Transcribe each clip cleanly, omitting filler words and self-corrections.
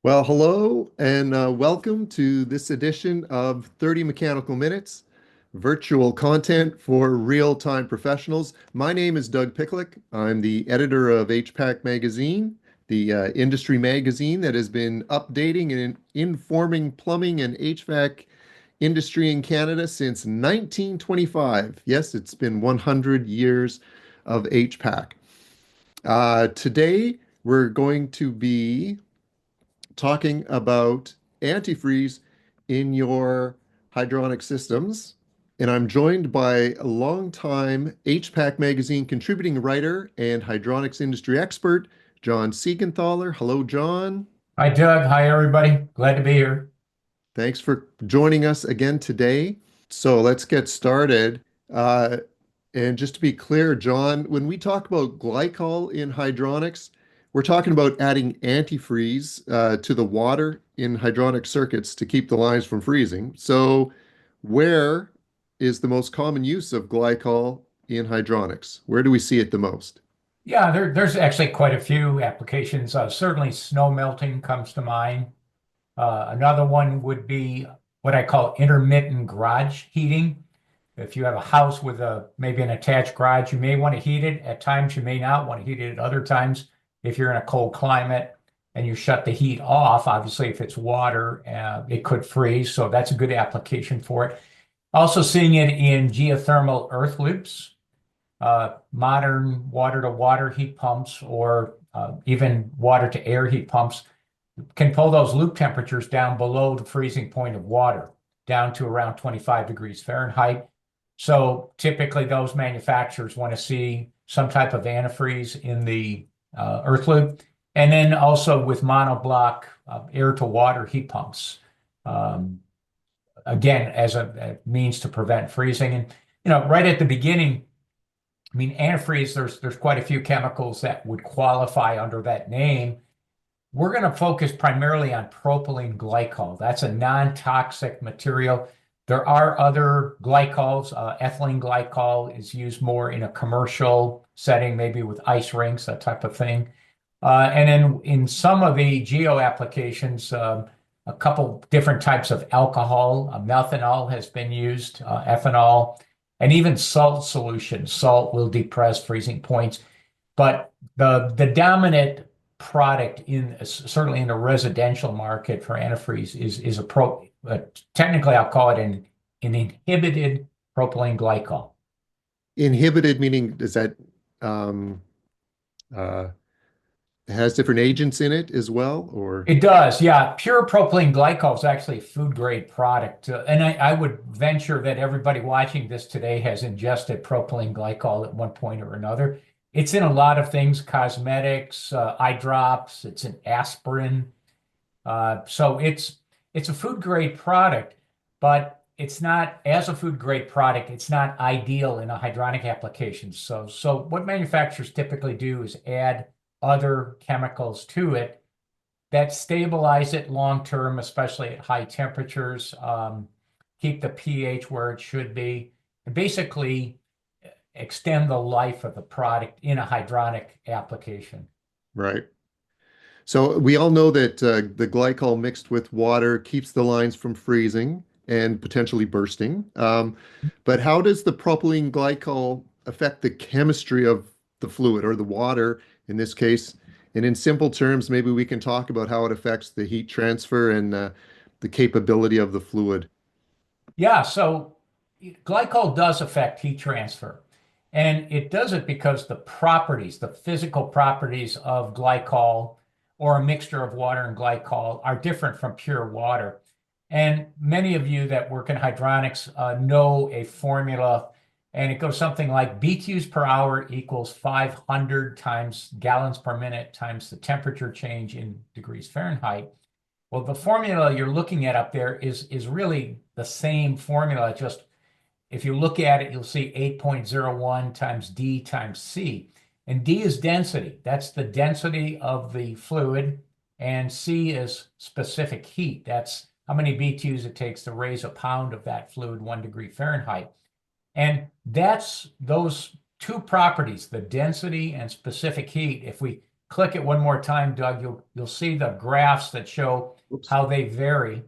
Well, hello and welcome to this edition of 30 Mechanical Minutes, virtual content for real-time professionals. My name is Doug Picklick. I'm the editor of HPAC Magazine, the industry magazine that has been updating and informing plumbing and HVAC industry in Canada since 1925. Yes, it's been 100 years of HPAC. Today, we're going to be talking about antifreeze in your hydronic systems. And I'm joined by a longtime HPAC magazine contributing writer and hydronics industry expert, John Siegenthaler. Hello, John. Hi, Doug. Hi, everybody. Glad to be here. Thanks for joining us again today. So let's get started. Uh, and just to be clear, John, when we talk about glycol in hydronics, we're talking about adding antifreeze to the water in hydronic circuits to keep the lines from freezing. So, where is the most common use of glycol in hydronics? Where do we see it the most? Yeah, there's actually quite a few applications. Certainly, snow melting comes to mind. Another one would be what I call intermittent garage heating. If you have a house with maybe an attached garage, you may want to heat it. At times, you may not want to heat it at other times. If you're in a cold climate and you shut the heat off, obviously, if it's water, it could freeze. So that's a good application for it. Also seeing it in geothermal earth loops. Modern water-to-water heat pumps or even water-to-air heat pumps can pull those loop temperatures down below the freezing point of water, down to around 25 degrees Fahrenheit. So typically those manufacturers want to see some type of antifreeze in the earth loop. And then also with monoblock air-to-water heat pumps, again, as a means to prevent freezing. And, right at the beginning, I mean, antifreeze, there's quite a few chemicals that would qualify under that name. We're going to focus primarily on propylene glycol. That's a non-toxic material. There are other glycols. Ethylene glycol is used more in a commercial setting, maybe with ice rinks, that type of thing. And then in some of the geo applications, a couple different types of alcohol, methanol has been used, ethanol, and even salt solutions. Salt will depress freezing points, but the dominant product certainly in the residential market for antifreeze is technically I'll call it an inhibited propylene glycol. Inhibited meaning does that um, uh, has different agents in it as well, or? It does, yeah. Pure propylene glycol is actually a food grade product. And I would venture that everybody watching this today has ingested propylene glycol at one point or another. It's in a lot of things, cosmetics, eye drops, it's an aspirin. So it's a food grade product, but it's not, as a food grade product, it's not ideal in a hydronic application. So what manufacturers typically do is add other chemicals to it that stabilize it long term, especially at high temperatures, keep the pH where it should be, and basically extend the life of the product in a hydronic application. Right. So we all know that the glycol mixed with water keeps the lines from freezing and potentially bursting. But how does the propylene glycol affect the chemistry of the fluid or the water in this case? And in simple terms, maybe we can talk about how it affects the heat transfer and the capability of the fluid. Yeah, so glycol does affect heat transfer. And it does it because the properties, the physical properties of glycol or a mixture of water and glycol are different from pure water. And many of you that work in hydronics know a formula, and it goes something like BTUs per hour equals 500 times gallons per minute times the temperature change in degrees Fahrenheit. Well, the formula you're looking at up there is really the same formula, just if you look at it, you'll see 8.01 times D times C. And D is density. That's the density of the fluid. And C is specific heat. That's how many BTUs it takes to raise a pound of that fluid 1 degree Fahrenheit. And that's those two properties, the density and specific heat. If we click it one more time, Doug, you'll see the graphs that show Oops. how they vary.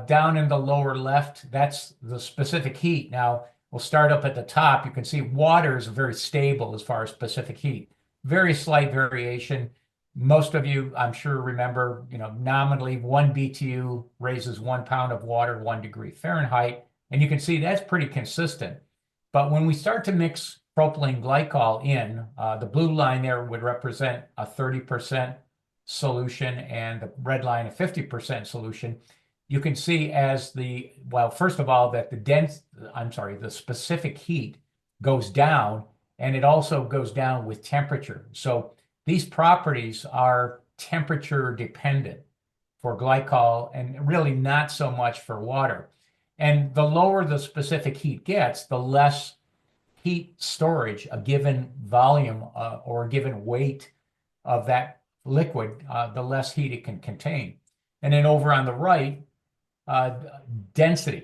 Down in the lower left, that's the specific heat. Now, we'll start up at the top. You can see water is very stable as far as specific heat. Very slight variation. Most of you, I'm sure, remember, nominally 1 BTU raises 1 pound of water 1 degree Fahrenheit. And you can see that's pretty consistent. But when we start to mix propylene glycol in, the blue line there would represent a 30% solution and the red line a 50% solution. You can see well, first of all, that the specific heat goes down, and it also goes down with temperature. So these properties are temperature dependent for glycol and really not so much for water. And the lower the specific heat gets, the less heat storage a given volume or a given weight of that liquid, the less heat it can contain. And then over on the right, density.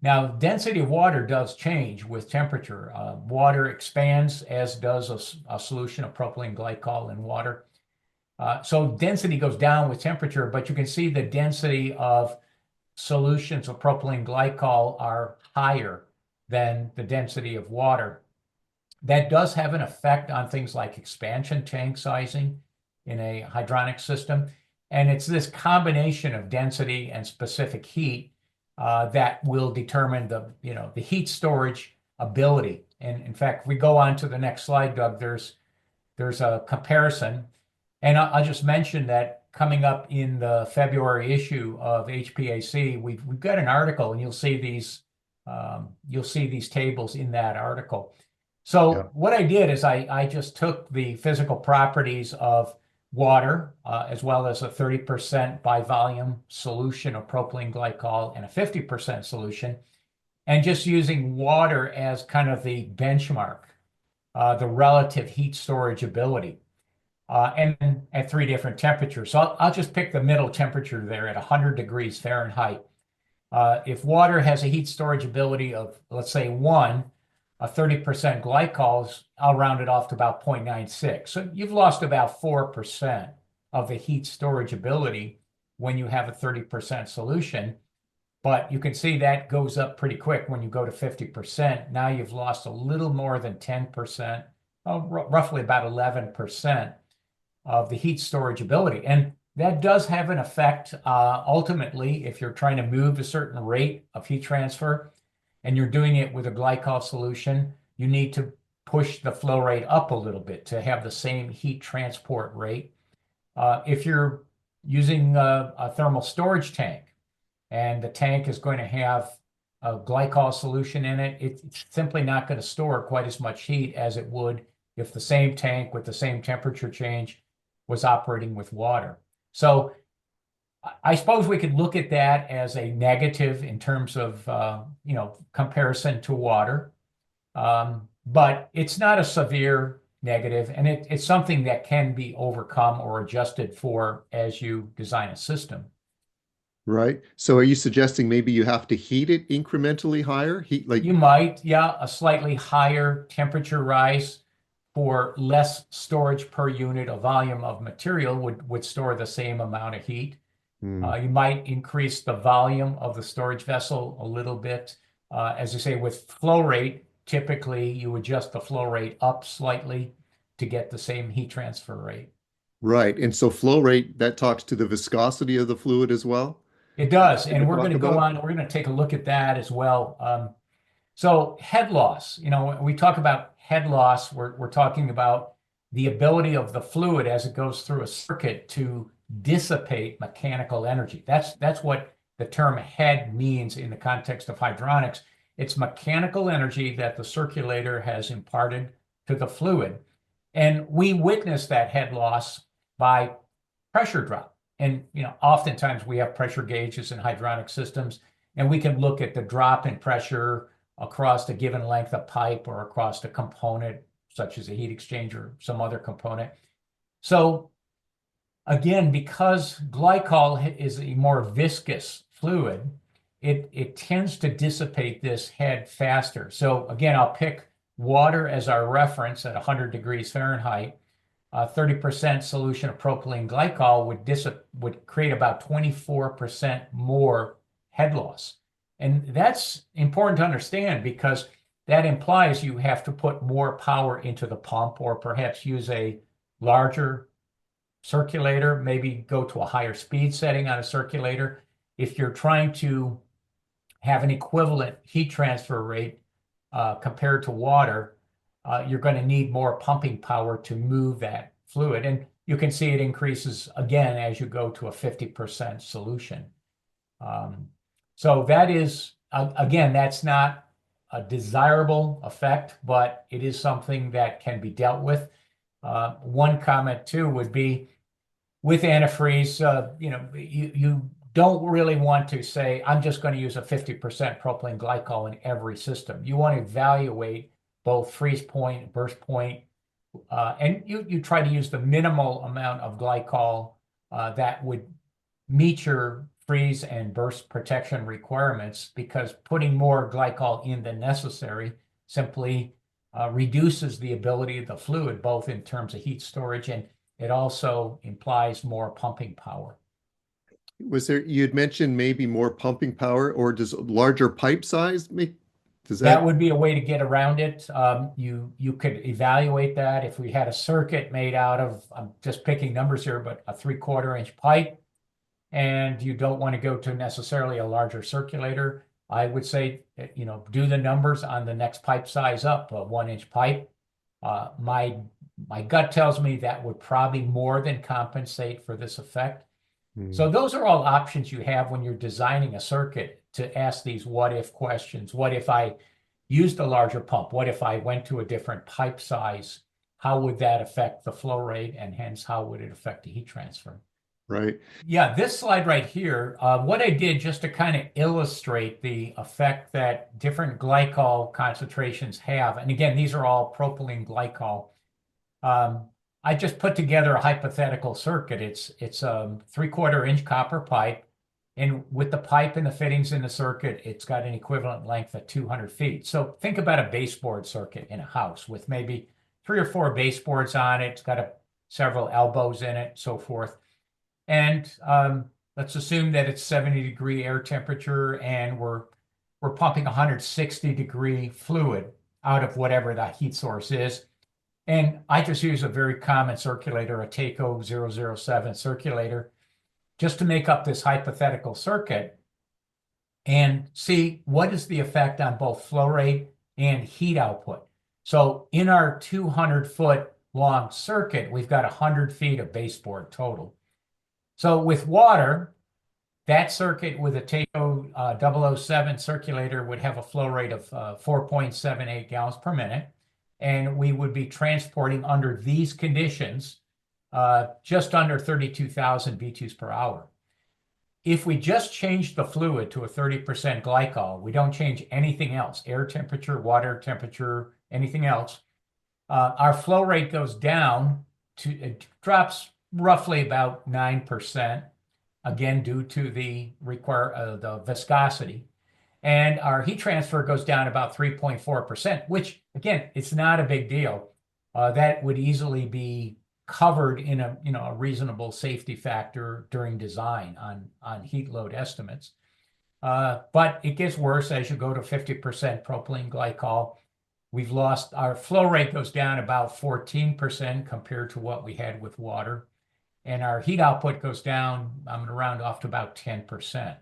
Now, density of water does change with temperature. Water expands, as does a solution of propylene glycol in water. So density goes down with temperature, but you can see the density of solutions of propylene glycol are higher than the density of water. That does have an effect on things like expansion tank sizing in a hydronic system. And it's this combination of density and specific heat that will determine the heat storage ability. And in fact, if we go on to the next slide, Doug, there's a comparison. And I'll just mention that coming up in the February issue of HPAC, we've got an article, and you'll see these tables in that article. So what I did is I just took the physical properties of water, as well as a 30% by volume solution of propylene glycol and a 50% solution, and just using water as kind of the benchmark, the relative heat storage ability, and at 3 different temperatures. So I'll just pick the middle temperature there at 100 degrees Fahrenheit. If water has a heat storage ability of, let's say, 1, a 30% glycols, I'll round it off to about 0.96. So you've lost about 4% of the heat storage ability when you have a 30% solution. But you can see that goes up pretty quick when you go to 50%. Now you've lost a little more than 10%, roughly about 11% of the heat storage ability. And that does have an effect, ultimately, if you're trying to move a certain rate of heat transfer, and you're doing it with a glycol solution, you need to push the flow rate up a little bit to have the same heat transport rate. If you're using a thermal storage tank, and the tank is going to have a glycol solution in it, it's simply not going to store quite as much heat as it would if the same tank with the same temperature change was operating with water. So I suppose we could look at that as a negative in terms of, comparison to water. But it's not a severe negative, and it's something that can be overcome or adjusted for as you design a system. Right. So are you suggesting maybe you have to heat it incrementally higher? You might, yeah, a slightly higher temperature rise for less storage per unit of volume of material would store the same amount of heat. You might increase the volume of the storage vessel a little bit. As I say, with flow rate, typically you adjust the flow rate up slightly to get the same heat transfer rate. Right. And so flow rate, that talks to the viscosity of the fluid as well? It does. Can And you we're talk going to go about? on, we're going to take a look at that as well. So head loss, when we talk about head loss, we're talking about the ability of the fluid as it goes through a circuit to dissipate mechanical energy. That's what the term head means in the context of hydronics. It's mechanical energy that the circulator has imparted to the fluid. And we witness that head loss by pressure drop. And oftentimes we have pressure gauges in hydronic systems, and we can look at the drop in pressure across a given length of pipe or across a component, such as a heat exchanger, some other component. So again, because glycol is a more viscous fluid, it tends to dissipate this head faster. So again, I'll pick water as our reference at 100 degrees Fahrenheit. 30% solution of propylene glycol would create about 24% more head loss. And that's important to understand because that implies you have to put more power into the pump or perhaps use a larger circulator, maybe go to a higher speed setting on a circulator. If you're trying to have an equivalent heat transfer rate compared to water, you're going to need more pumping power to move that fluid. And you can see it increases again as you go to a 50% solution. So that is, again, that's not a desirable effect, but it is something that can be dealt with. One comment too would be with antifreeze, you don't really want to say, I'm just going to use a 50% propylene glycol in every system. You want to evaluate both freeze point, burst point, and you try to use the minimal amount of glycol that would meet your freeze and burst protection requirements, because putting more glycol in than necessary simply reduces the ability of the fluid, both in terms of heat storage, and it also implies more pumping power. You'd mentioned maybe more pumping power, or does larger pipe size does that would be a way to get around it. You could evaluate that if we had a circuit made out of, I'm just picking numbers here, but a 3/4 inch pipe, and you don't want to go to necessarily a larger circulator, I would say, do the numbers on the next pipe size up, a 1-inch pipe. My gut tells me that would probably more than compensate for this effect. So those are all options you have when you're designing a circuit to ask these what if questions. What if I used a larger pump? What if I went to a different pipe size? How would that affect the flow rate, and hence how would it affect the heat transfer? Right. Yeah, this slide right here, what I did just to kind of illustrate the effect that different glycol concentrations have, and again, these are all propylene glycol. I just put together a hypothetical circuit. It's a 3/4 inch copper pipe, and with the pipe and the fittings in the circuit, it's got an equivalent length of 200 feet. So think about a baseboard circuit in a house with maybe 3 or 4 baseboards on it. It's got several elbows in it, so forth. And let's assume that it's 70-degree air temperature, and we're pumping 160-degree fluid out of whatever the heat source is. And I just use a very common circulator, a Takeo 007 circulator, just to make up this hypothetical circuit and see what is the effect on both flow rate and heat output. So in our 200-foot long circuit, we've got 100 feet of baseboard total. So with water, that circuit with a Takeo 007 circulator would have a flow rate of 4.78 gallons per minute. And we would be transporting under these conditions just under 32,000 BTUs per hour. If we just change the fluid to a 30% glycol, we don't change anything else, air temperature, water temperature, anything else, our flow rate goes down it drops roughly about 9%, again, due to the viscosity. And our heat transfer goes down about 3.4%, which, again, it's not a big deal. That would easily be covered in a reasonable safety factor during design on heat load estimates. But it gets worse as you go to 50% propylene glycol. Our flow rate goes down about 14% compared to what we had with water. And our heat output goes down, I'm going to round off to about 10%.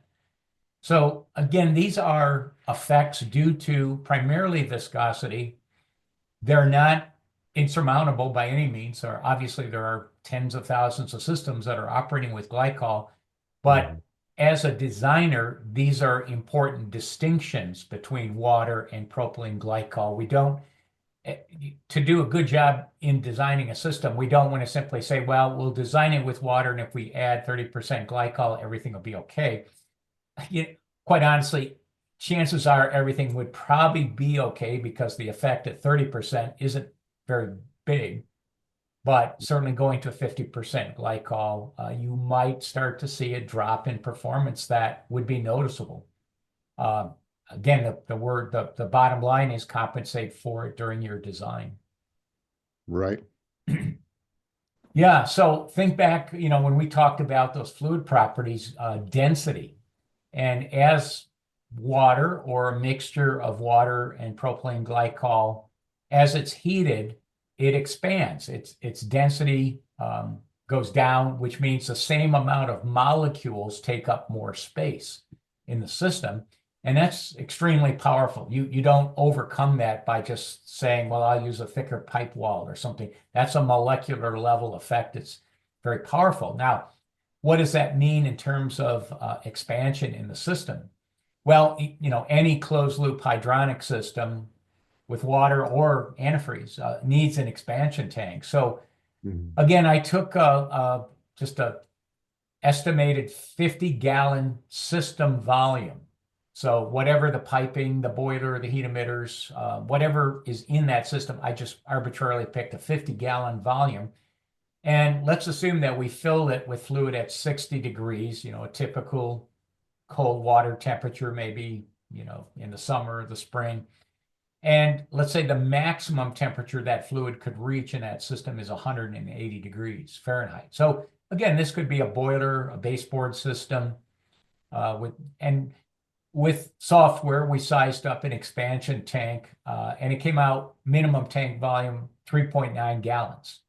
So again, these are effects due to primarily viscosity. They're not insurmountable by any means. Obviously, there are tens of thousands of systems that are operating with glycol. But as a designer, these are important distinctions between water and propylene glycol. To do a good job in designing a system, we don't want to simply say, well, we'll design it with water, and if we add 30% glycol, everything will be okay. Quite honestly, chances are everything would probably be okay because the effect at 30% isn't very big. But certainly going to 50% glycol, you might start to see a drop in performance that would be noticeable. Again, the bottom line is compensate for it during your design. Right. Yeah, so think back, when we talked about those fluid properties, density. And as water or a mixture of water and propylene glycol, as it's heated, it expands. Its density goes down, which means the same amount of molecules take up more space in the system. And that's extremely powerful. You don't overcome that by just saying, well, I'll use a thicker pipe wall or something. That's a molecular level effect. It's very powerful. Now, what does that mean in terms of expansion in the system? Well, any closed loop hydronic system with water or antifreeze needs an expansion tank. So Mhm. again, I took just a estimated 50-gallon system volume. So whatever the piping, the boiler, the heat emitters, whatever is in that system, I just arbitrarily picked a 50-gallon volume. And let's assume that we fill it with fluid at 60 degrees, a typical cold water temperature, maybe, in the summer or the spring. And let's say the maximum temperature that fluid could reach in that system is 180 degrees Fahrenheit. So again, this could be a boiler, a baseboard system, with software, we sized up an expansion tank, and it came out minimum tank volume 3.9 gallons.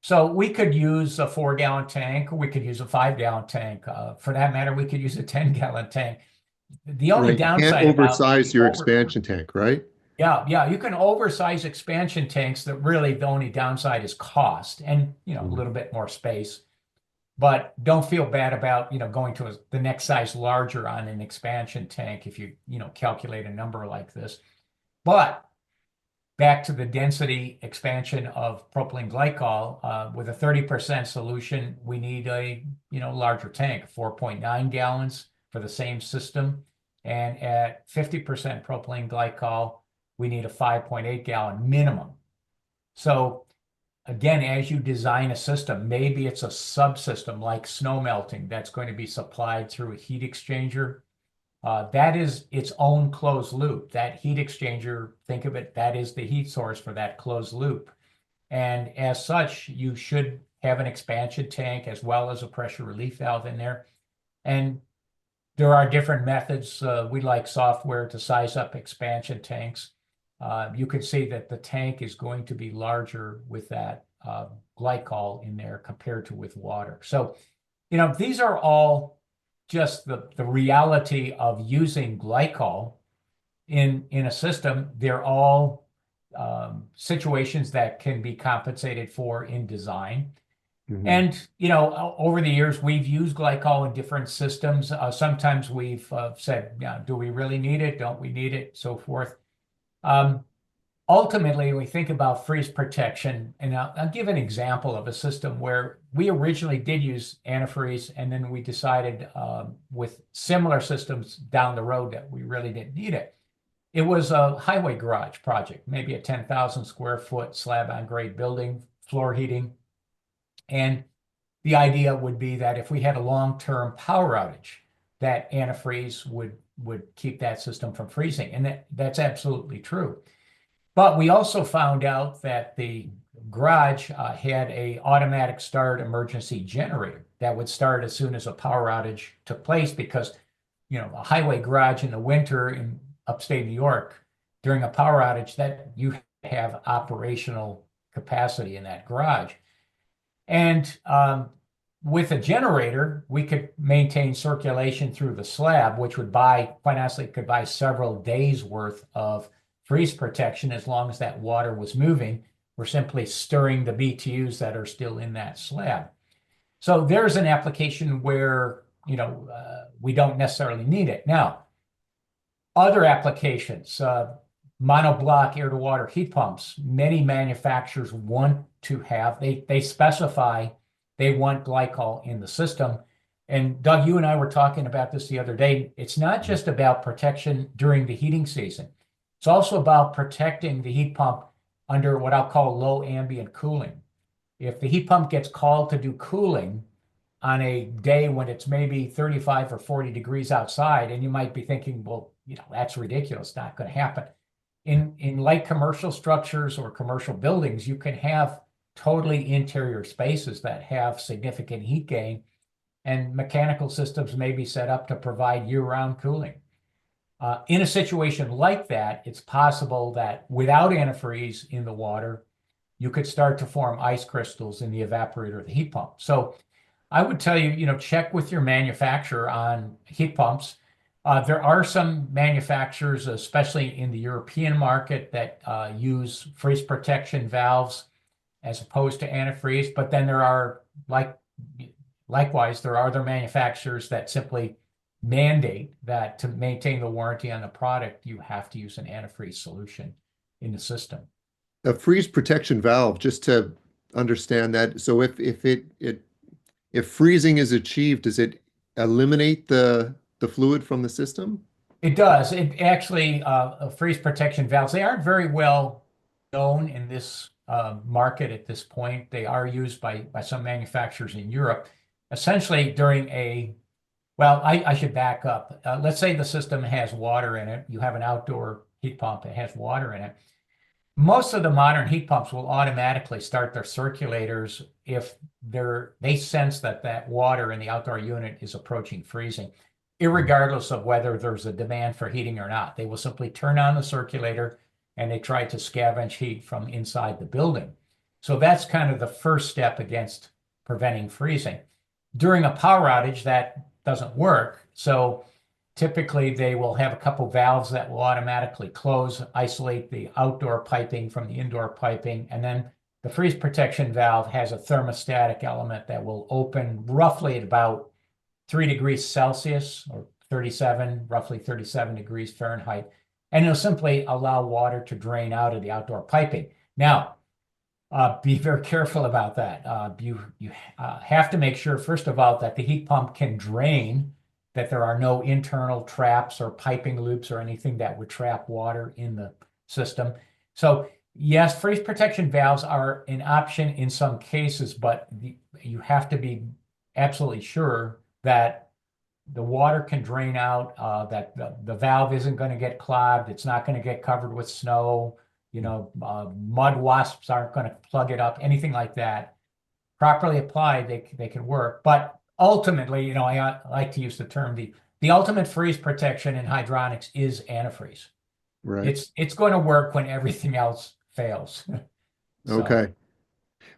So we could use a 4-gallon tank, or we could use a 5-gallon tank. For that matter, we could use a 10-gallon tank. The only Right. You can't downside about oversize your expansion tank, right? yeah, you can oversize expansion tanks. That really the only downside is cost and a Mhm. little bit more space. But don't feel bad about going to the next size larger on an expansion tank if you calculate a number like this. But back to the density expansion of propylene glycol, with a 30% solution, we need a larger tank, 4.9 gallons for the same system. And at 50% propylene glycol, we need a 5.8 gallon minimum. So again, as you design a system, maybe it's a subsystem like snow melting that's going to be supplied through a heat exchanger. That is its own closed loop. That heat exchanger, think of it, that is the heat source for that closed loop. And as such, you should have an expansion tank as well as a pressure relief valve in there. And there are different methods. We like software to size up expansion tanks. You can see that the tank is going to be larger with that glycol in there compared to with water. So, these are all just the reality of using glycol in a system. They're all situations that can be compensated for in design. Mhm. And, over the years, we've used glycol in different systems. Sometimes we've said, yeah, do we really need it? Don't we need it? So forth. Um, Ultimately, we think about freeze protection, and I'll give an example of a system where we originally did use antifreeze, and then we decided with similar systems down the road that we really didn't need it. It was a highway garage project, maybe a 10,000 square foot slab on grade building, floor heating. And the idea would be that if we had a long-term power outage, that antifreeze would keep that system from freezing. And that's absolutely true. But we also found out that the garage had a automatic start emergency generator that would start as soon as a power outage took place because, a highway garage in the winter in upstate New York during a power outage, that you have operational capacity in that garage. And with a generator, we could maintain circulation through the slab, which would quite honestly, could buy several days worth of freeze protection as long as that water was moving. We're simply stirring the BTUs that are still in that slab. So there's an application where, we don't necessarily need it. Now, other applications, monoblock air-to-water heat pumps, many manufacturers want to have, they specify they want glycol in the system. And Doug, you and I were talking about this the other day. It's not just about protection during the heating season. It's also about protecting the heat pump under what I'll call low ambient cooling. If the heat pump gets called to do cooling on a day when it's maybe 35 or 40 degrees outside, and you might be thinking, well, that's ridiculous, not going to happen. In light commercial structures or commercial buildings, you can have totally interior spaces that have significant heat gain, and mechanical systems may be set up to provide year-round cooling. In a situation like that, it's possible that without antifreeze in the water, you could start to form ice crystals in the evaporator or the heat pump. So I would tell you, check with your manufacturer on heat pumps. There are some manufacturers, especially in the European market, that use freeze protection valves as opposed to antifreeze. But then there are, likewise, there are other manufacturers that simply mandate that to maintain the warranty on the product, you have to use an antifreeze solution in the system. A freeze protection valve, just to understand that. So if freezing is achieved, does it eliminate the fluid from the system? It does. It actually, freeze protection valves, they aren't very well known in this market at this point. They are used by some manufacturers in Europe. Essentially, well, I should back up. Let's say the system has water in it. You have an outdoor heat pump that has water in it. Most of the modern heat pumps will automatically start their circulators if they sense that water in the outdoor unit is approaching freezing, irregardless of whether there's a demand for heating or not. They will simply turn on the circulator and they try to scavenge heat from inside the building. So that's kind of the first step against preventing freezing. During a power outage, that doesn't work. So typically, they will have a couple valves that will automatically close, isolate the outdoor piping from the indoor piping, and then the freeze protection valve has a thermostatic element that will open roughly at about 3 degrees Celsius or roughly 37 degrees Fahrenheit, and it'll simply allow water to drain out of the outdoor piping. Now, be very careful about that. You have to make sure, first of all, that the heat pump can drain, that there are no internal traps or piping loops or anything that would trap water in the system. So yes, freeze protection valves are an option in some cases, but you have to be absolutely sure that the water can drain out, that the valve isn't going to get clogged, it's not going to get covered with snow, mud wasps aren't going to plug it up, anything like that. Properly applied, they can work. But ultimately, I like to use the term, the ultimate freeze protection in hydronics is antifreeze. Right. It's going to work when everything else fails. So, Okay.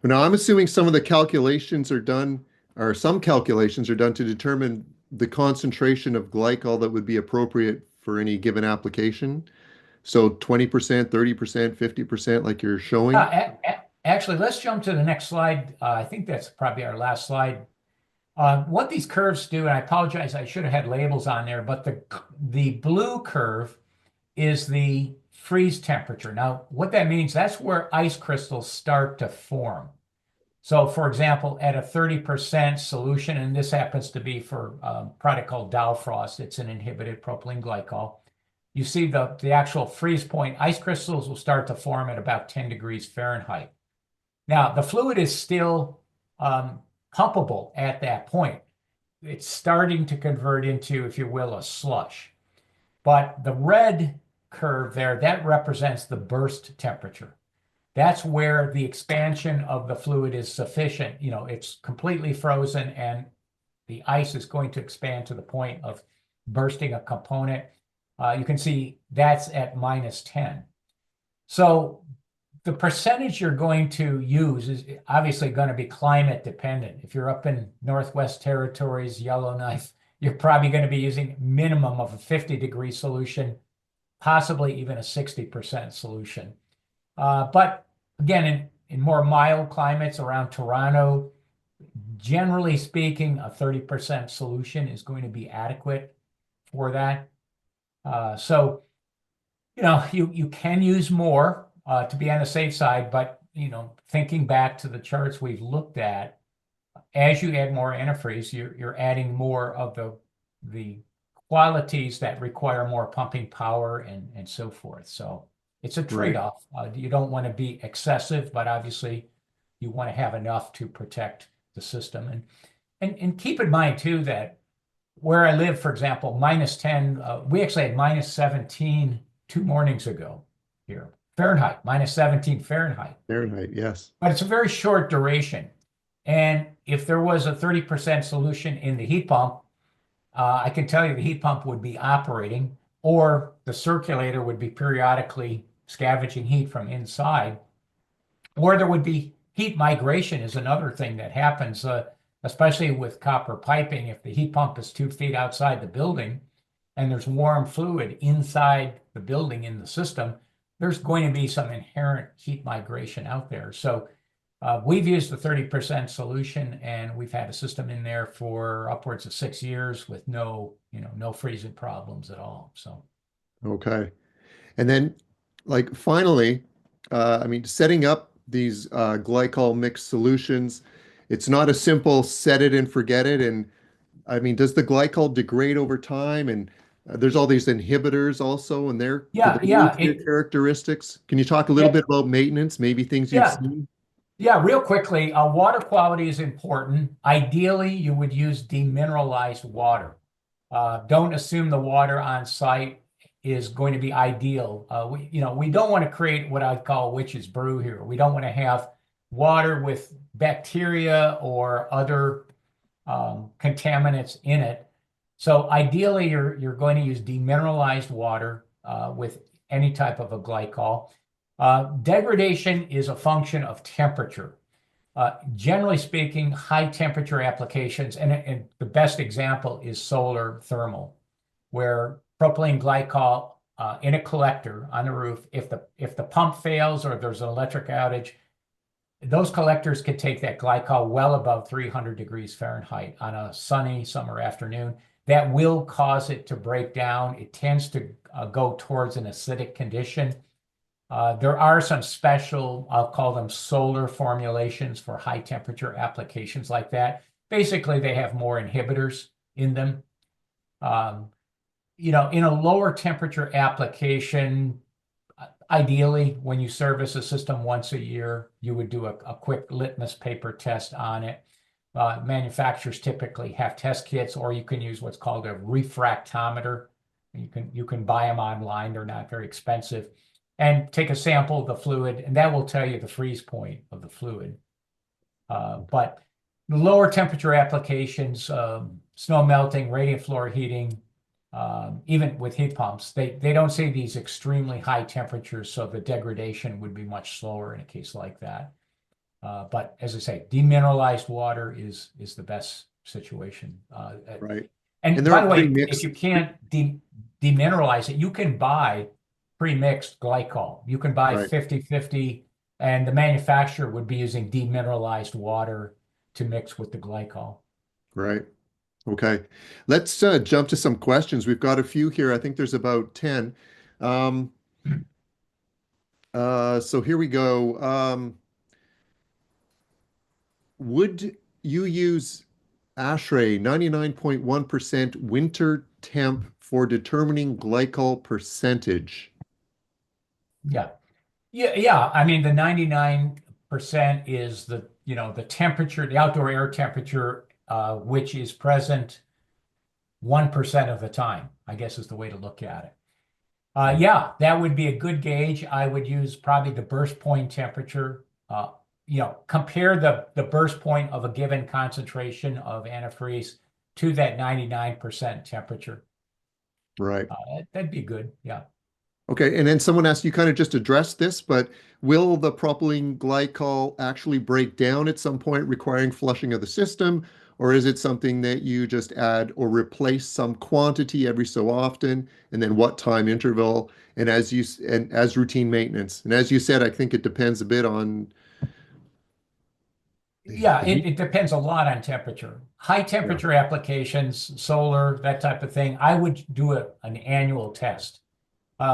Now I'm assuming some of the calculations are done, or some calculations are done to determine the concentration of glycol that would be appropriate for any given application. So 20%, 30%, 50%, like you're showing. Actually, let's jump to the next slide. I think that's probably our last slide. What these curves do, and I apologize, I should have had labels on there, but the blue curve is the freeze temperature. Now, what that means, that's where ice crystals start to form. So, for example, at a 30% solution, and this happens to be for a product called Dow Frost, it's an inhibited propylene glycol. You see the actual freeze point, ice crystals will start to form at about 10 degrees Fahrenheit. Now, the fluid is still pumpable at that point. It's starting to convert into, if you will, a slush. But the red curve there, that represents the burst temperature. That's where the expansion of the fluid is sufficient. It's completely frozen and the ice is going to expand to the point of bursting a component. You can see that's at -10. So the percentage you're going to use is obviously going to be climate dependent. If you're up in Northwest Territories, Yellowknife, you're probably going to be using minimum of a 50-degree solution, possibly even a 60% solution. But again, in more mild climates around Toronto, generally speaking, a 30% solution is going to be adequate for that. So, you can use more to be on the safe side, but, thinking back to the charts we've looked at, as you add more antifreeze, you're adding more of the qualities that require more pumping power and so forth. So it's a trade-off. You don't want to be excessive, but obviously you want to have enough to protect the system. And keep in mind too that where I live, for example, -10, we actually had -17 2 mornings ago here. Fahrenheit, minus 17 Fahrenheit. Fahrenheit, yes. But it's a very short duration. And if there was a 30% solution in the heat pump, I can tell you the heat pump would be operating, or the circulator would be periodically scavenging heat from inside, or there would be heat migration is another thing that happens, especially with copper piping. If the heat pump is 2 feet outside the building and there's warm fluid inside the building in the system, there's going to be some inherent heat migration out there. So we've used the 30% solution, and we've had a system in there for upwards of 6 years with no freezing problems at all. So, Okay. And then, like, finally, I mean, setting up these glycol mixed solutions, it's not a simple set it and forget it. And I mean, does the glycol degrade over time? And there's all these inhibitors also, and do yeah, they lose yeah, their characteristics? Can you talk a little yeah, bit about maintenance, maybe things you've yeah, seen? yeah. Real quickly, water quality is important. Ideally, you would use demineralized water. Don't assume the water on site is going to be ideal. We don't want to create what I call witch's brew here. We don't want to have water with bacteria or other contaminants in it. So ideally, you're going to use demineralized water with any type of a glycol. Degradation is a function of temperature. Generally speaking, high temperature applications, and the best example is solar thermal, where propylene glycol in a collector on the roof, if the pump fails or there's an electric outage, those collectors could take that glycol well above 300 degrees Fahrenheit on a sunny summer afternoon. That will cause it to break down. It tends to go towards an acidic condition. There are some special, I'll call them solar formulations for high temperature applications like that. Basically, they have more inhibitors in them. In a lower temperature application, ideally, when you service a system once a year, you would do a quick litmus paper test on it. Manufacturers typically have test kits, or you can use what's called a refractometer. You can buy them online. They're not very expensive. And take a sample of the fluid, and that will tell you the freeze point of the fluid. But lower temperature applications, snow melting, radiant floor heating, even with heat pumps, they don't see these extremely high temperatures, so the degradation would be much slower in a case like that. But as I say, demineralized water is the best situation. Right. And And they're by all the way, if pre-mixed. you can't demineralize it, you can buy pre-mixed glycol. You can buy Right. 50/50, and the manufacturer would be using demineralized water to mix with the glycol. Right. Okay. Let's jump to some questions. We've got a few here. I think there's about 10. Um, so here we go. Would you use ASHRAE 99.1% winter temp for determining glycol percentage? Yeah. Yeah. I mean, the 99% is the temperature, the outdoor air temperature, which is present 1% of the time, I guess is the way to look at it. Yeah, that would be a good gauge. I would use probably the burst point temperature. Compare the burst point of a given concentration of antifreeze to that 99% temperature. Right. That'd be good. Yeah. Okay. And then someone asked, you kind of just addressed this, but will the propylene glycol actually break down at some point, requiring flushing of the system? Or is it something that you just add or replace some quantity every so often? And then what time interval? And as routine maintenance. And as you said, I think it depends a bit on Yeah, the it, heat. it depends a lot on temperature. High Yeah. temperature applications, solar, that type of thing, I would do an annual test.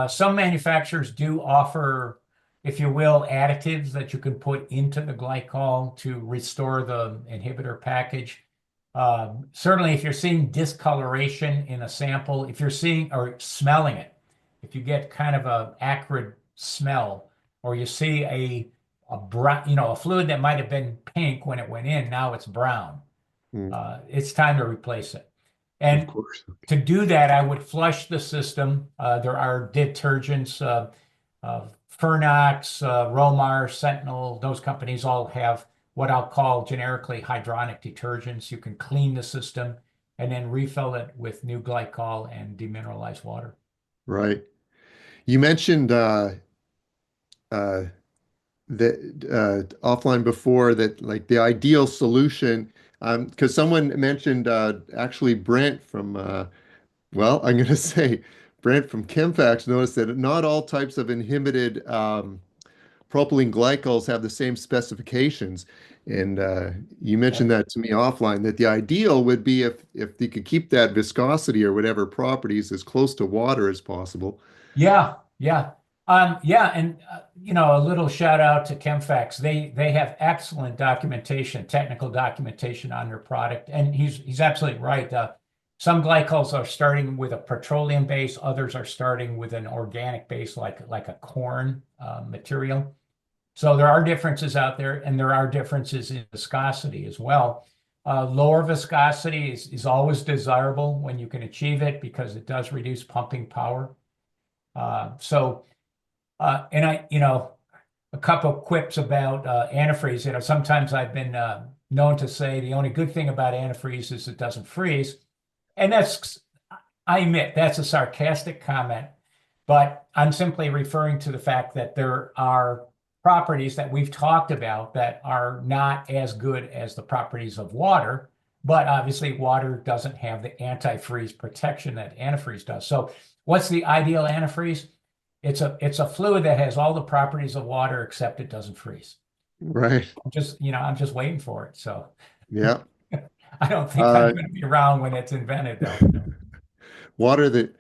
Some manufacturers do offer, if you will, additives that you can put into the glycol to restore the inhibitor package. Certainly, if you're seeing discoloration in a sample, if you're seeing or smelling it, if you get kind of a acrid smell, or you see a brown, a fluid that might have been pink when it went in, now it's brown. Mm, It's time to replace it. of And course. to do that, I would flush the system. There are detergents. Fernox, Romar, Sentinel, those companies all have what I'll call generically hydronic detergents. You can clean the system and then refill it with new glycol and demineralized water. Right. You mentioned uh, that offline before that like the ideal solution, because someone mentioned actually Brent from well, I'm going to say Brent from Chemfax noticed that not all types of inhibited propylene glycols have the same specifications. And you mentioned that to me offline, that the ideal would be if you could keep that viscosity or whatever properties as close to water as possible. Yeah, yeah. Yeah, and a little shout out to Chemfax. They have excellent documentation, technical documentation on their product. And he's absolutely right. Some glycols are starting with a petroleum base, others are starting with an organic base like a corn material. So there are differences out there, and there are differences in viscosity as well. Lower viscosity is always desirable when you can achieve it because it does reduce pumping power. And a couple of quips about antifreeze. Sometimes I've been known to say the only good thing about antifreeze is it doesn't freeze. And I admit, that's a sarcastic comment, but I'm simply referring to the fact that there are properties that we've talked about that are not as good as the properties of water, but obviously water doesn't have the antifreeze protection that antifreeze does. So what's the ideal antifreeze? It's a fluid that has all the properties of water except it doesn't freeze. Right. I'm just waiting for it. So Yeah. I don't think I'm Uh, going to be around when it's invented, though. water that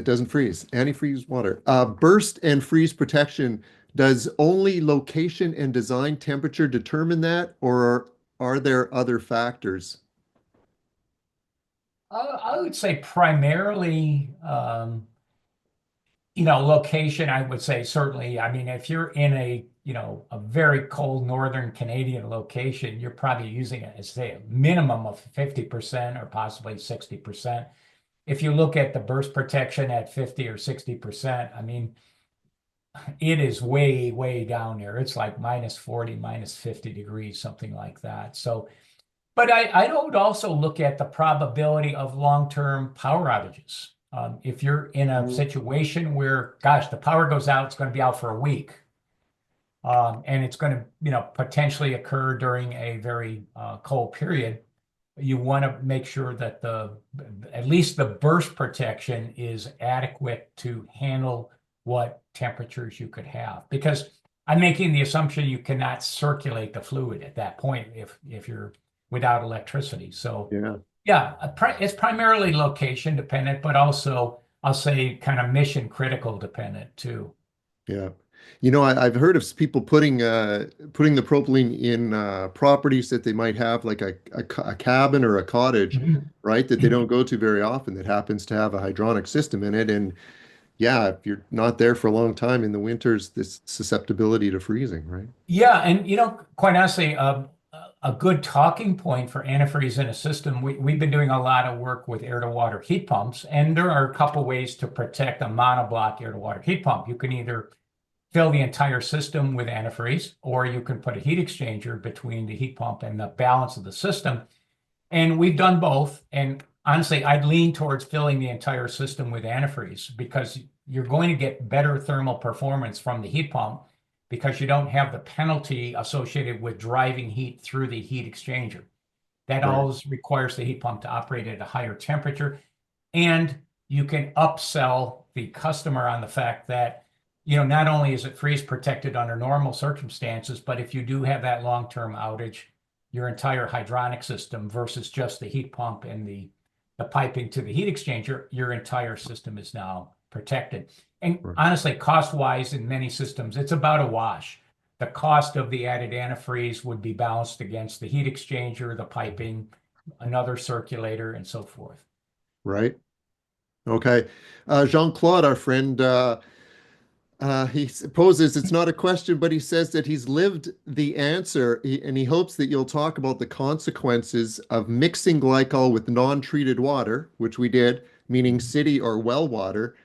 doesn't freeze. Antifreeze water. Burst and freeze protection. Does only location and design temperature determine that, or are there other factors? I would say primarily, location, I would say certainly. I mean, if you're in a very cold northern Canadian location, you're probably using it as, say, a minimum of 50% or possibly 60%. If you look at the burst protection at 50 or 60%, I mean, it is way, way down there. It's like minus 40, minus 50 degrees, something like that. So, but I would also look at the probability of long-term power outages. If you're in a Mm. situation where, gosh, the power goes out, it's going to be out for a week, and it's going to, potentially occur during a very cold period. You want to make sure that at least the burst protection is adequate to handle what temperatures you could have. Because I'm making the assumption you cannot circulate the fluid at that point if you're without electricity. So Yeah. yeah, it's primarily location dependent, but also I'll say kind of mission critical dependent too. Yeah. I've heard of people putting the propylene in properties that they might have, like a cabin or a cottage, Mhm. right? That they don't go to very often, that happens to have a hydronic system in it. And yeah, if you're not there for a long time in the winters, this susceptibility to freezing, right? Yeah, and quite honestly, a good talking point for antifreeze in a system, we've been doing a lot of work with air-to-water heat pumps, and there are a couple ways to protect a monoblock air-to-water heat pump. You can either fill the entire system with antifreeze, or you can put a heat exchanger between the heat pump and the balance of the system. And we've done both. And honestly, I'd lean towards filling the entire system with antifreeze because you're going to get better thermal performance from the heat pump because you don't have the penalty associated with driving heat through the heat exchanger. That Right. always requires the heat pump to operate at a higher temperature. And you can upsell the customer on the fact that, not only is it freeze protected under normal circumstances, but if you do have that long-term outage, your entire hydronic system versus just the heat pump and the piping to the heat exchanger, your entire system is now protected. And Right. honestly, cost-wise, in many systems, it's about a wash. The cost of the added antifreeze would be balanced against the heat exchanger, the piping, another circulator, and so forth. Right. Okay. Jean-Claude, our friend, he supposes it's not a question, but he says that he's lived the answer, and he hopes that you'll talk about the consequences of mixing glycol with non-treated water, which we did, meaning city or well water.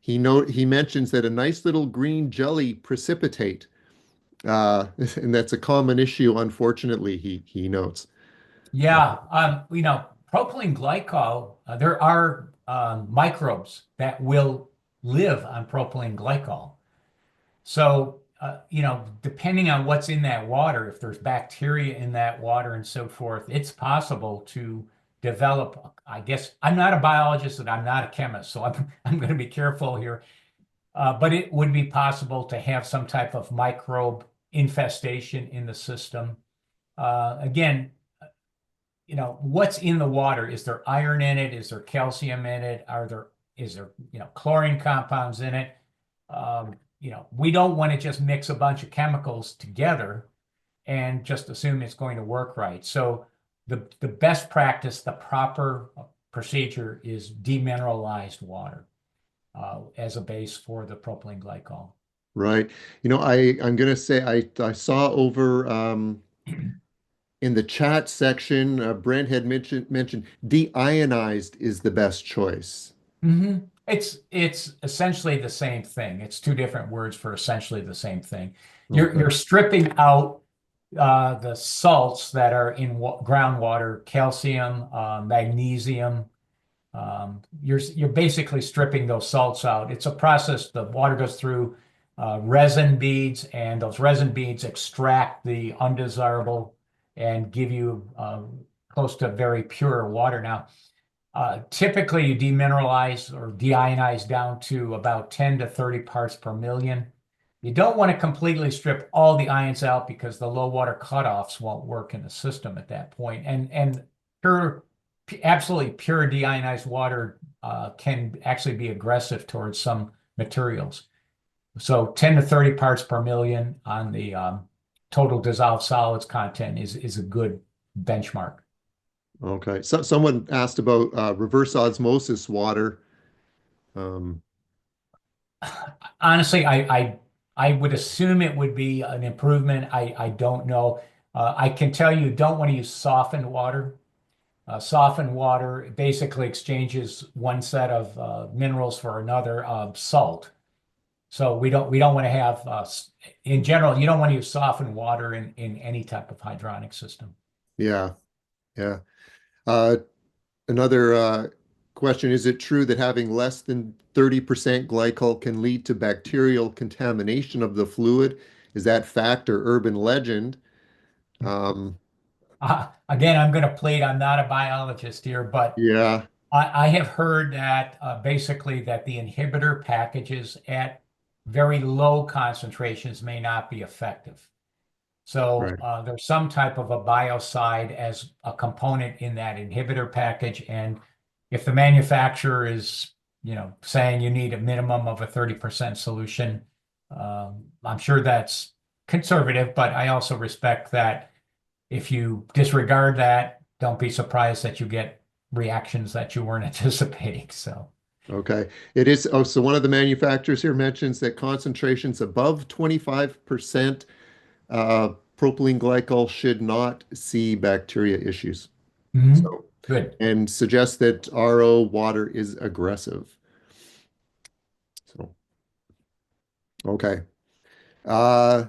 he mentions that a nice little green jelly precipitate, and that's a common issue, unfortunately, he notes. Yeah, propylene glycol, there are microbes that will live on propylene glycol. So, depending on what's in that water, if there's bacteria in that water and so forth, it's possible to develop, I guess, I'm not a biologist and I'm not a chemist, so I'm going to be careful here. But it would be possible to have some type of microbe infestation in the system. Again, what's in the water? Is there iron in it? Is there calcium in it? Is there, chlorine compounds in it? We don't want to just mix a bunch of chemicals together and just assume it's going to work right. So the best practice, the proper procedure is demineralized water as a base for the propylene glycol. Right. I'm going to say I saw over in the chat section, Brent had mentioned deionized is the best choice. Hmm. It's essentially the same thing. It's two different words for essentially the same thing. Okay. You're stripping out the salts that are in groundwater, calcium, magnesium. You're basically stripping those salts out. It's a process. The water goes through resin beads, and those resin beads extract the undesirable and give you close to very pure water. Now, typically you demineralize or deionize down to about 10 to 30 parts per million. You don't want to completely strip all the ions out because the low water cutoffs won't work in the system at that point. And pure, absolutely pure deionized water can actually be aggressive towards some materials. So 10 to 30 parts per million on the total dissolved solids content is a good benchmark. Okay. So someone asked about reverse osmosis water. Um, Honestly, I would assume it would be an improvement. I don't know. I can tell you don't want to use softened water. Softened water basically exchanges one set of minerals for another salt. So we don't want to have in general, you don't want to use softened water in any type of hydronic system. yeah, yeah. Uh, Another question, is it true that having less than 30% glycol can lead to bacterial contamination of the fluid? Is that fact or urban legend? Um, Again, I'm going to plead, I'm not a biologist here, but yeah, I have heard that basically that the inhibitor packages at very low concentrations may not be effective. So right. there's some type of a biocide as a component in that inhibitor package. And if the manufacturer is, saying you need a minimum of a 30% solution, I'm sure that's conservative, but I also respect that if you disregard that, don't be surprised that you get reactions that you weren't anticipating. So, Okay. It is. Oh, so one of the manufacturers here mentions that concentrations above 25% propylene glycol should not see bacteria issues. mhm. So, Good. and suggests that RO water is aggressive. So, okay. Uh,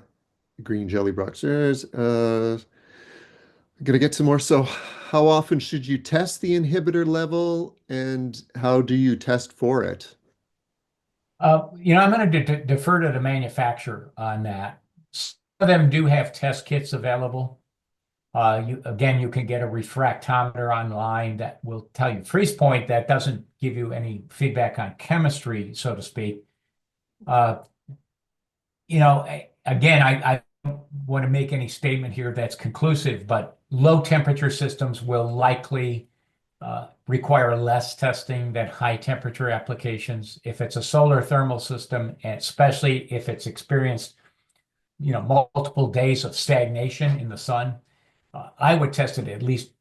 Green jelly boxers. Gonna get some more. So, how often should you test the inhibitor level, and how do you test for it? I'm going to defer to the manufacturer on that. Some of them do have test kits available. You can get a refractometer online that will tell you freeze point. That doesn't give you any feedback on chemistry, so to speak. Uh, again, I don't want to make any statement here that's conclusive, but low temperature systems will likely require less testing than high temperature applications. If it's a solar thermal system, and especially if it's experienced, multiple days of stagnation in the sun, I would test it at least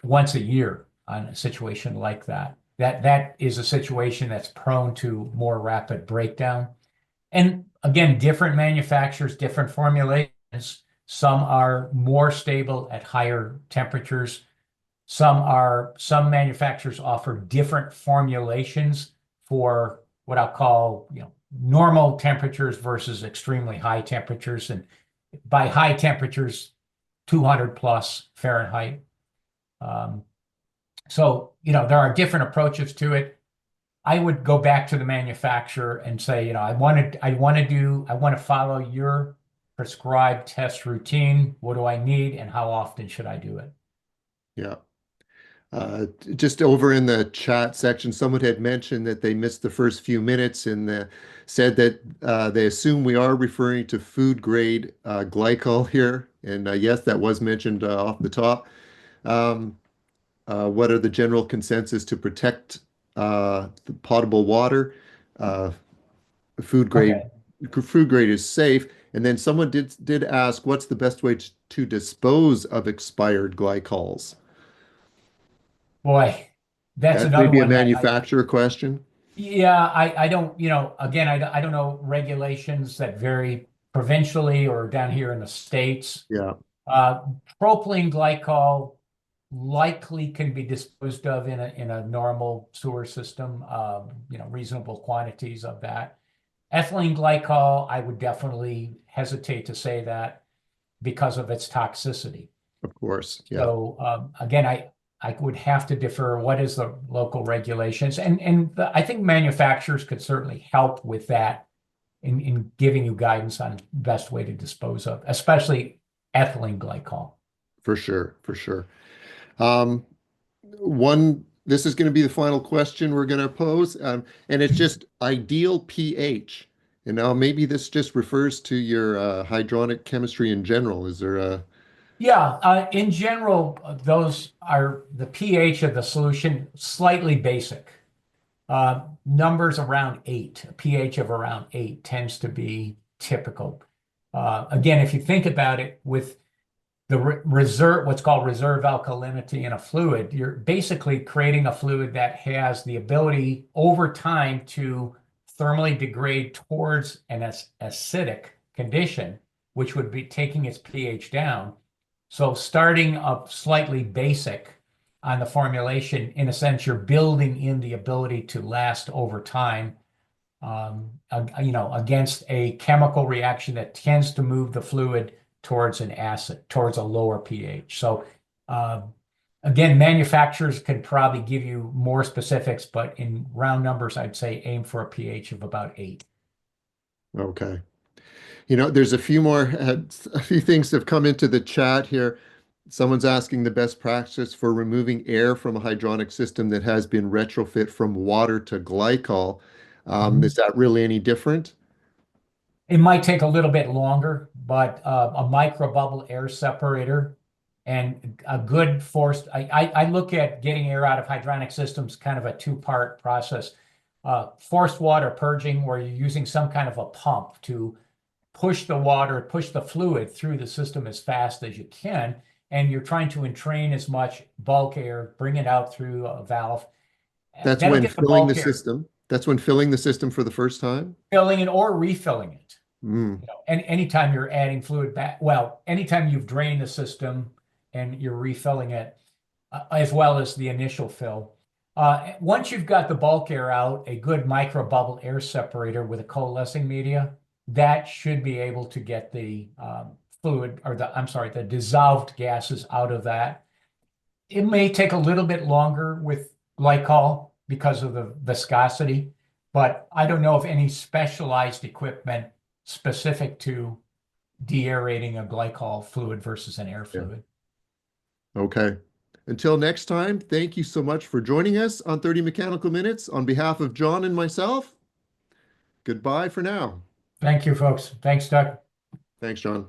once a year on a situation like that. That is a situation that's prone to more rapid breakdown. And again, different manufacturers, different formulations. Some are more stable at higher temperatures. Some manufacturers offer different formulations for what I'll call, normal temperatures versus extremely high temperatures. And by high temperatures, 200 plus Fahrenheit. There are different approaches to it. I would go back to the manufacturer and say, I want to follow your prescribed test routine. What do I need and how often should I do it? Yeah. Just over in the chat section, someone had mentioned that they missed the first few minutes and said that they assume we are referring to food grade glycol here. And yes, that was mentioned off the top. Um, what are the general consensus to protect the potable water? Uh, food grade Okay. food grade is safe. And then someone did ask, what's the best way to dispose of expired glycols? Boy, that's That may another be a one that I, manufacturer question. yeah, I don't, again, I don't know regulations that vary provincially or down here in the States. Yeah, Uh, Propylene glycol likely can be disposed of in a normal sewer system, reasonable quantities of that. Ethylene glycol, I would definitely hesitate to say that because of its toxicity. of course. Yeah, So again, I would have to defer. What is the local regulations? And I think manufacturers could certainly help with that in giving you guidance on best way to dispose of, especially ethylene glycol. for sure, for sure. Um, this is going to be the final question we're going to pose, and it's just ideal pH. And now maybe this just refers to your hydronic chemistry in general. Is there a, Yeah, in general, those are the pH of the solution, slightly basic. Numbers around 8, a pH of around 8 tends to be typical. Again, if you think about it, with the reserve, what's called reserve alkalinity in a fluid, you're basically creating a fluid that has the ability over time to thermally degrade towards an acidic condition, which would be taking its pH down. So starting up slightly basic on the formulation, in a sense, you're building in the ability to last over time, against a chemical reaction that tends to move the fluid towards an acid, towards a lower pH. So again, manufacturers could probably give you more specifics, but in round numbers, I'd say aim for a pH of about 8. okay? There's a few things that have come into the chat here. Someone's asking the best practice for removing air from a hydronic system that has been retrofit from water to glycol. Is that really any different? It might take a little bit longer, but a microbubble air separator and a good forced, I look at getting air out of hydronic systems kind of a two-part process. Forced water purging, where you're using some kind of a pump to push the water, push the fluid through the system as fast as you can, and you're trying to entrain as much bulk air, bring it out through a valve. That's That'll when get the filling the bulk air system. That's when filling the system for the first time. filling it or refilling it. Mm, And anytime you're adding fluid back, well, anytime you've drained the system and you're refilling it, as well as the initial fill. Once you've got the bulk air out, a good microbubble air separator with a coalescing media, that should be able to get the fluid, or the dissolved gases out of that. It may take a little bit longer with glycol because of the viscosity, but I don't know of any specialized equipment specific to deaerating a glycol fluid versus an air yeah. fluid. Okay. Until next time, thank you so much for joining us on 30 Mechanical Minutes. On behalf of John and myself, goodbye for now. Thank you, folks. Thanks, Doug. Thanks, John.